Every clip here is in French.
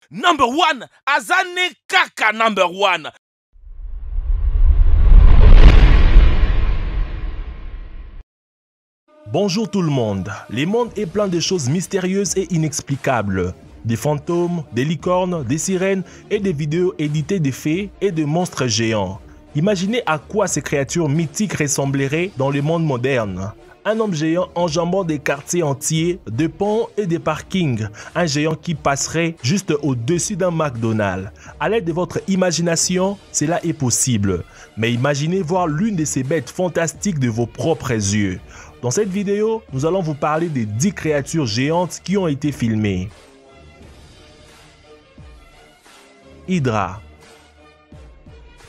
Number one, Azane Kaka number one. Bonjour tout le monde. Le monde est plein de choses mystérieuses et inexplicables. Des fantômes, des licornes, des sirènes et des vidéos éditées de fées et de monstres géants. Imaginez à quoi ces créatures mythiques ressembleraient dans le monde moderne. Un homme géant enjambant des quartiers entiers, des ponts et des parkings. Un géant qui passerait juste au-dessus d'un McDonald's. À l'aide de votre imagination, cela est possible. Mais imaginez voir l'une de ces bêtes fantastiques de vos propres yeux. Dans cette vidéo, nous allons vous parler des 10 créatures géantes qui ont été filmées. Hydra.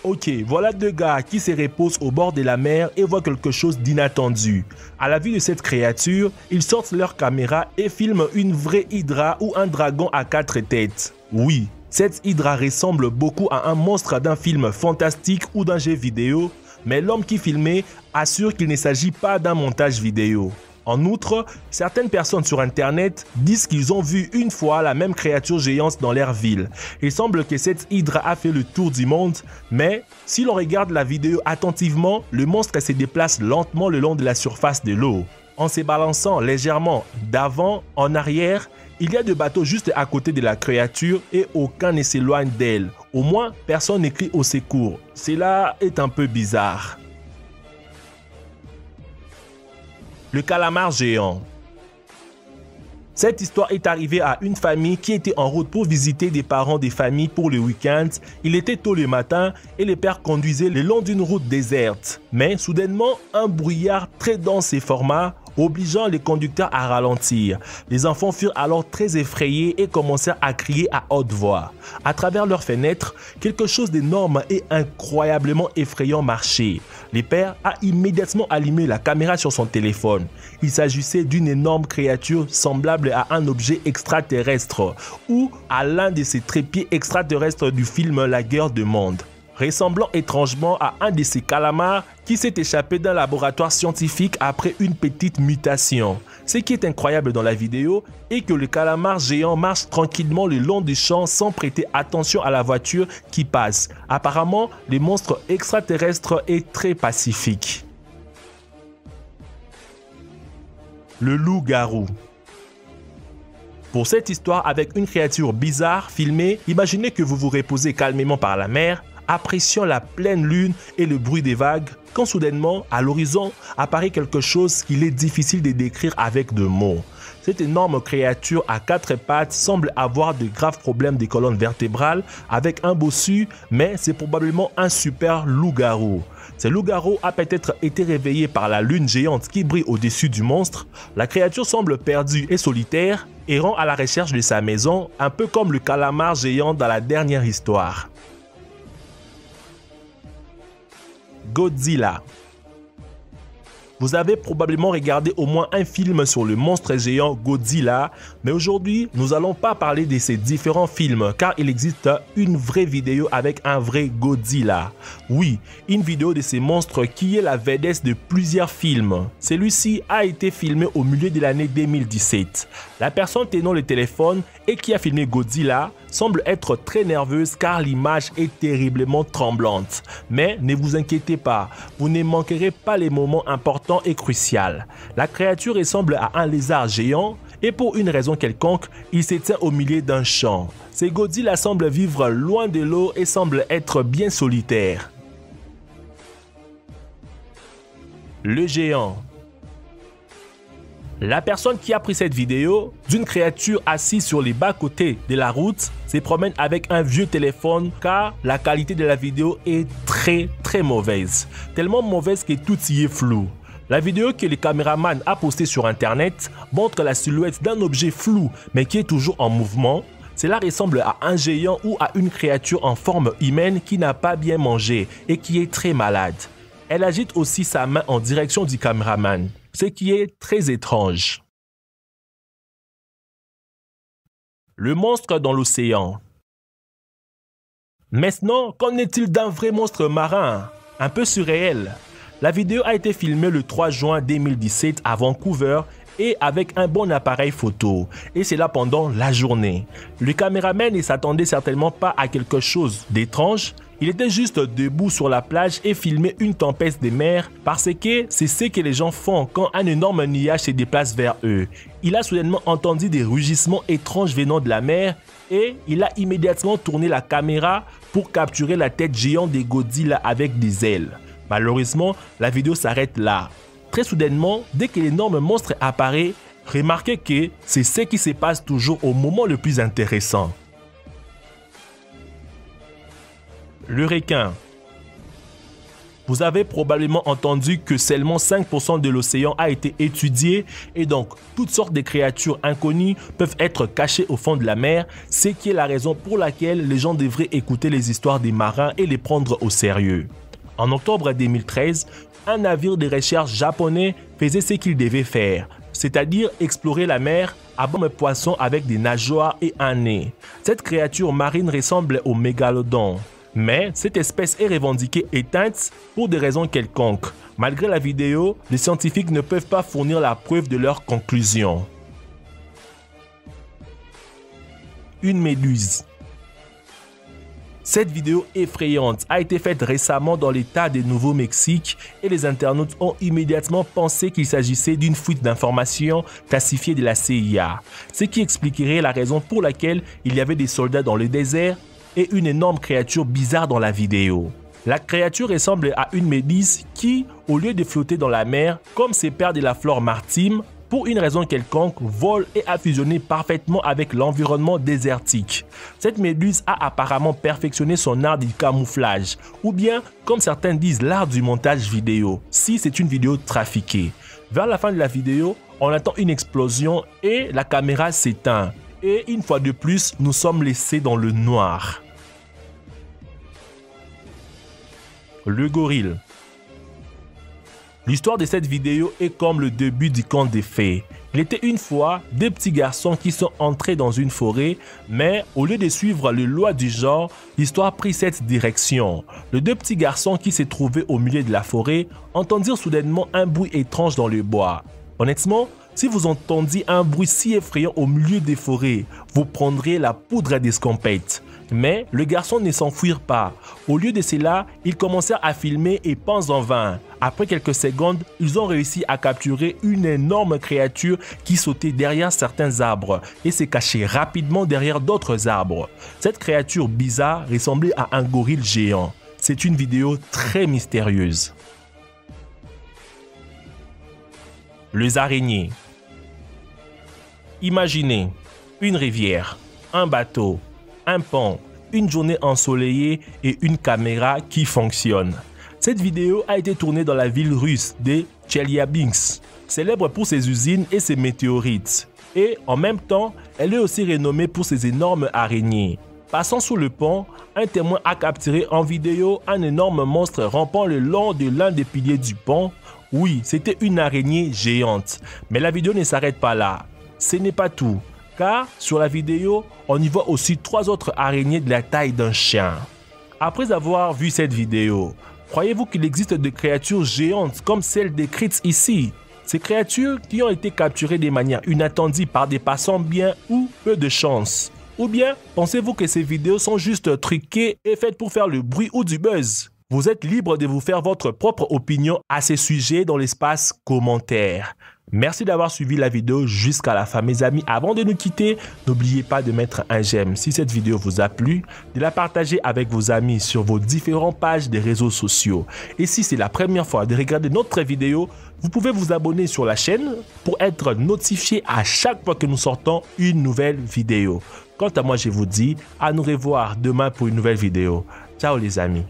Ok, voilà deux gars qui se reposent au bord de la mer et voient quelque chose d'inattendu. À la vue de cette créature, ils sortent leur caméra et filment une vraie hydra ou un dragon à 4 têtes. Oui, cette hydra ressemble beaucoup à un monstre d'un film fantastique ou d'un jeu vidéo, mais l'homme qui filmait assure qu'il ne s'agit pas d'un montage vidéo. En outre, certaines personnes sur internet disent qu'ils ont vu une fois la même créature géante dans leur ville. Il semble que cette hydra a fait le tour du monde, mais si l'on regarde la vidéo attentivement, le monstre se déplace lentement le long de la surface de l'eau. En se balançant légèrement d'avant en arrière, il y a deux bateaux juste à côté de la créature et aucun ne s'éloigne d'elle. Au moins, personne ne crie au secours. Cela est un peu bizarre. Le calamar géant. Cette histoire est arrivée à une famille qui était en route pour visiter des parents des familles pour le week-end. Il était tôt le matin et le père conduisait le long d'une route déserte. Mais soudainement, un brouillard très dense se forma, obligeant les conducteurs à ralentir. Les enfants furent alors très effrayés et commencèrent à crier à haute voix. À travers leurs fenêtres, quelque chose d'énorme et incroyablement effrayant marchait. Le père a immédiatement allumé la caméra sur son téléphone. Il s'agissait d'une énorme créature semblable à un objet extraterrestre ou à l'un de ces trépieds extraterrestres du film La Guerre du Monde, ressemblant étrangement à un de ces calamars qui s'est échappé d'un laboratoire scientifique après une petite mutation. Ce qui est incroyable dans la vidéo est que le calamar géant marche tranquillement le long du champ sans prêter attention à la voiture qui passe. Apparemment, le monstre extraterrestre est très pacifique. Le loup-garou. Pour cette histoire avec une créature bizarre filmée, imaginez que vous vous reposez calmement par la mer, appréciant la pleine lune et le bruit des vagues, quand soudainement, à l'horizon, apparaît quelque chose qu'il est difficile de décrire avec de mots. Cette énorme créature à 4 pattes semble avoir de graves problèmes des colonnes vertébrales avec un bossu, mais c'est probablement un super loup-garou. Ce loup-garou a peut-être été réveillé par la lune géante qui brille au-dessus du monstre. La créature semble perdue et solitaire, errant à la recherche de sa maison, un peu comme le calamar géant dans la dernière histoire. Godzilla. Vous avez probablement regardé au moins un film sur le monstre géant Godzilla, mais aujourd'hui, nous n'allons pas parler de ces différents films car il existe une vraie vidéo avec un vrai Godzilla. Oui, une vidéo de ces monstres qui est la vedette de plusieurs films. Celui-ci a été filmé au milieu de l'année 2017. La personne tenant le téléphone et qui a filmé Godzilla semble être très nerveuse car l'image est terriblement tremblante. Mais ne vous inquiétez pas, vous ne manquerez pas les moments importants et cruciaux. La créature ressemble à un lézard géant et pour une raison quelconque, il se tient au milieu d'un champ. Ce Godzilla semble vivre loin de l'eau et semble être bien solitaire. Le géant. La personne qui a pris cette vidéo d'une créature assise sur les bas-côtés de la route se promène avec un vieux téléphone car la qualité de la vidéo est très mauvaise. Tellement mauvaise que tout y est flou. La vidéo que le caméraman a postée sur internet montre la silhouette d'un objet flou mais qui est toujours en mouvement. Cela ressemble à un géant ou à une créature en forme humaine qui n'a pas bien mangé et qui est très malade. Elle agite aussi sa main en direction du caméraman, ce qui est très étrange. Le monstre dans l'océan. Maintenant, qu'en est-il d'un vrai monstre marin? Un peu surréel. La vidéo a été filmée le 3 juin 2017 à Vancouver et avec un bon appareil photo. Et c'est là pendant la journée. Le caméraman ne s'attendait certainement pas à quelque chose d'étrange. Il était juste debout sur la plage et filmait une tempête de mer parce que c'est ce que les gens font quand un énorme nuage se déplace vers eux. Il a soudainement entendu des rugissements étranges venant de la mer et il a immédiatement tourné la caméra pour capturer la tête géante des Godzilla avec des ailes. Malheureusement, la vidéo s'arrête là. Très soudainement, dès que l'énorme monstre apparaît, remarquez que c'est ce qui se passe toujours au moment le plus intéressant. Le requin. Vous avez probablement entendu que seulement 5% de l'océan a été étudié et donc toutes sortes de créatures inconnues peuvent être cachées au fond de la mer, ce qui est la raison pour laquelle les gens devraient écouter les histoires des marins et les prendre au sérieux. En octobre 2013, un navire de recherche japonais faisait ce qu'il devait faire, c'est-à-dire explorer la mer à bord de poissons avec des nageoires et un nez. Cette créature marine ressemble au mégalodon. Mais cette espèce est revendiquée éteinte pour des raisons quelconques. Malgré la vidéo, les scientifiques ne peuvent pas fournir la preuve de leur conclusion. Une méduse. Cette vidéo effrayante a été faite récemment dans l'état du Nouveau-Mexique et les internautes ont immédiatement pensé qu'il s'agissait d'une fuite d'informations classifiées de la CIA, ce qui expliquerait la raison pour laquelle il y avait des soldats dans le désert et une énorme créature bizarre dans la vidéo. La créature ressemble à une méduse qui, au lieu de flotter dans la mer, comme ses pairs de la flore maritime, pour une raison quelconque, vole et a fusionné parfaitement avec l'environnement désertique. Cette méduse a apparemment perfectionné son art du camouflage, ou bien, comme certains disent, l'art du montage vidéo, si c'est une vidéo trafiquée. Vers la fin de la vidéo, on attend une explosion et la caméra s'éteint. Et une fois de plus, nous sommes laissés dans le noir. Le gorille. L'histoire de cette vidéo est comme le début du conte des fées. Il était une fois deux petits garçons qui sont entrés dans une forêt, mais au lieu de suivre les lois du genre, l'histoire prit cette direction. Les deux petits garçons qui se trouvaient au milieu de la forêt entendirent soudainement un bruit étrange dans le bois. Honnêtement, si vous entendiez un bruit si effrayant au milieu des forêts, vous prendriez la poudre d'escampette. Mais les garçons ne s'enfuirent pas. Au lieu de cela, ils commencèrent à filmer et pas en vain. Après quelques secondes, ils ont réussi à capturer une énorme créature qui sautait derrière certains arbres et s'est cachée rapidement derrière d'autres arbres. Cette créature bizarre ressemblait à un gorille géant. C'est une vidéo très mystérieuse. Les araignées. Imaginez une rivière, un bateau, un pont, une journée ensoleillée et une caméra qui fonctionne. Cette vidéo a été tournée dans la ville russe de Tcheliabinsk, célèbre pour ses usines et ses météorites. Et en même temps, elle est aussi renommée pour ses énormes araignées. Passant sous le pont, un témoin a capturé en vidéo un énorme monstre rampant le long de l'un des piliers du pont. Oui, c'était une araignée géante. Mais la vidéo ne s'arrête pas là. Ce n'est pas tout, car sur la vidéo, on y voit aussi 3 autres araignées de la taille d'un chien. Après avoir vu cette vidéo, croyez-vous qu'il existe des créatures géantes comme celles décrites ici? Ces créatures qui ont été capturées de manière inattendue par des passants bien ou peu de chance? Ou bien pensez-vous que ces vidéos sont juste truquées et faites pour faire le bruit ou du buzz? Vous êtes libre de vous faire votre propre opinion à ces sujets dans l'espace commentaire. Merci d'avoir suivi la vidéo jusqu'à la fin. Mes amis, avant de nous quitter, n'oubliez pas de mettre un j'aime si cette vidéo vous a plu, de la partager avec vos amis sur vos différentes pages des réseaux sociaux. Et si c'est la première fois de regarder notre vidéo, vous pouvez vous abonner sur la chaîne pour être notifié à chaque fois que nous sortons une nouvelle vidéo. Quant à moi, je vous dis à nous revoir demain pour une nouvelle vidéo. Ciao les amis.